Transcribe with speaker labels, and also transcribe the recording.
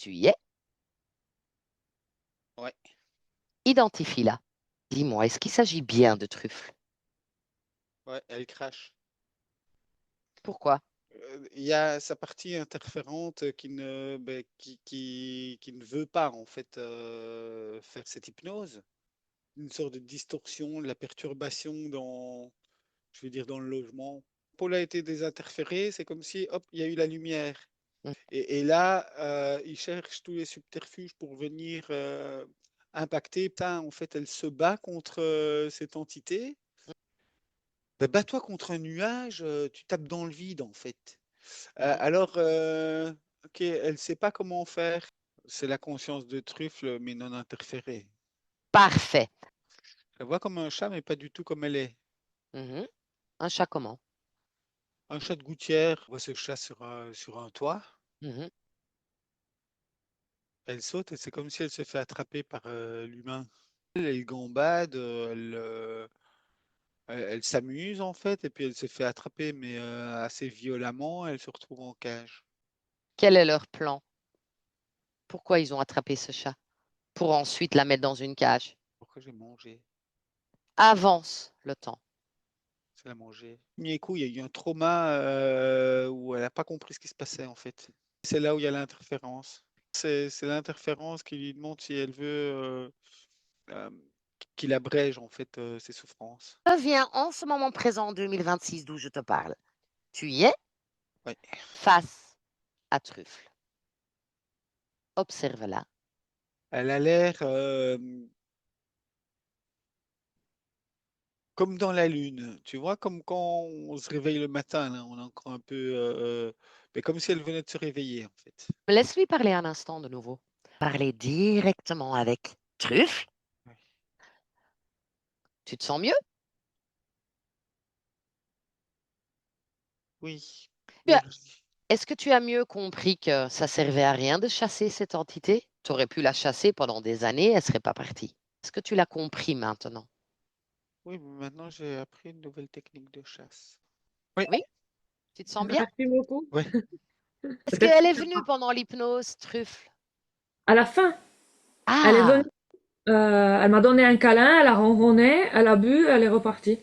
Speaker 1: Tu y es?
Speaker 2: Ouais,
Speaker 1: Identifie-la. Dis-moi, est-ce qu'il s'agit bien de truffe?
Speaker 2: ouais, elle crache.
Speaker 1: Pourquoi?
Speaker 2: Il y a sa partie interférente qui ne veut pas en fait faire cette hypnose. Une sorte de distorsion, de la perturbation dans, je veux dire, dans le logement. Paul a été désinterféré, c'est comme si, hop, il y a eu la lumière.
Speaker 1: Hmm.
Speaker 2: Et là, il cherche tous les subterfuges pour venir impacter. Putain, en fait, elle se bat contre cette entité. Ben, bats-toi contre un nuage, tu tapes dans le vide, en fait.
Speaker 1: Mhm.
Speaker 2: Ok, elle ne sait pas comment faire. C'est la conscience de Truffle, mais non interférée.
Speaker 1: Parfait.
Speaker 2: Je la vois comme un chat, mais pas du tout comme elle est.
Speaker 1: Mhm. Un chat comment?
Speaker 2: Un chat de gouttière voit ce chat sur un toit.
Speaker 1: Mhm.
Speaker 2: Elle saute et c'est comme si elle se fait attraper par l'humain. Elle gambade, elle s'amuse en fait, et puis elle se fait attraper, mais assez violemment. Elle se retrouve en cage.
Speaker 1: Quel est leur plan? Pourquoi ils ont attrapé ce chat? Pour ensuite la mettre dans une cage.
Speaker 2: Pourquoi j'ai mangé?
Speaker 1: Avance le temps.
Speaker 2: C'est la manger. Premier coup, il y a eu un trauma où elle n'a pas compris ce qui se passait en fait. C'est là où il y a l'interférence. C'est l'interférence qui lui demande si elle veut euh, qu'il abrège en fait ses souffrances.
Speaker 1: Reviens en ce moment présent 2026 d'où je te parle. Tu y es
Speaker 2: Ouais.
Speaker 1: face à Truffle. Observe-la.
Speaker 2: Elle a l'air comme dans la lune, tu vois, comme quand on se réveille le matin, là, on est encore un peu, mais comme si elle venait de se réveiller en fait.
Speaker 1: Laisse-lui parler un instant de nouveau. Parler directement avec Truffle.
Speaker 2: Ouais.
Speaker 1: Tu te sens mieux?
Speaker 2: Oui,
Speaker 1: Bien.
Speaker 2: merci.
Speaker 1: Est-ce que tu as mieux compris que ça servait à rien de chasser cette entité? Tu aurais pu la chasser pendant des années, elle serait pas partie. Est-ce que tu l'as compris maintenant?
Speaker 2: Oui, mais maintenant j'ai appris une nouvelle technique de chasse. Oui,
Speaker 1: Oui? Tu te sens bien?
Speaker 3: Merci beaucoup.
Speaker 2: oui.
Speaker 1: Est-ce
Speaker 3: Peut-être
Speaker 1: qu'elle
Speaker 3: que
Speaker 1: est
Speaker 3: ça
Speaker 1: venue
Speaker 3: va.
Speaker 1: pendant l'hypnose, Truffle?
Speaker 3: À la fin, elle est venue,
Speaker 1: Ah!
Speaker 3: elle m'a donné un câlin, elle a ronronné, elle a bu, elle est repartie.